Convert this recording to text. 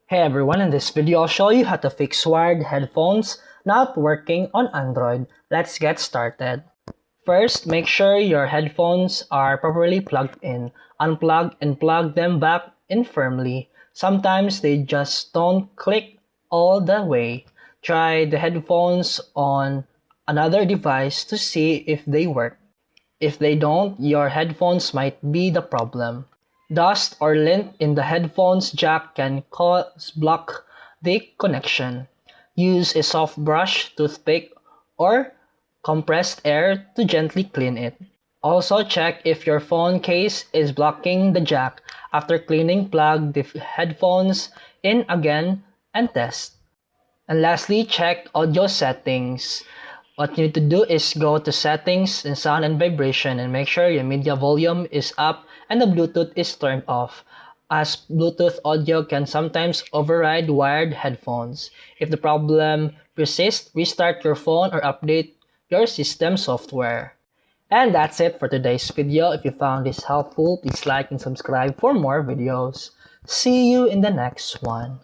Hey everyone, in this video I'll show you how to fix wired headphones not working on Android. Let's get started. First, make sure your headphones are properly plugged in. Unplug and plug them back in firmly. Sometimes they just don't click all the way. Try the headphones on another device to see if they work. If they don't, your headphones might be the problem. Dust or lint in the headphones jack can cause block the connection. Use a soft brush, toothpick, or compressed air to gently clean it. Also check if your phone case is blocking the jack. After cleaning, plug the headphones in again and test. And lastly, check audio settings. What you need to do is go to settings and sound and vibration and make sure your media volume is up and the Bluetooth is turned off, as Bluetooth audio can sometimes override wired headphones. If the problem persists, restart your phone or update your system software. And that's it for today's video. If you found this helpful, please like and subscribe for more videos. See you in the next one.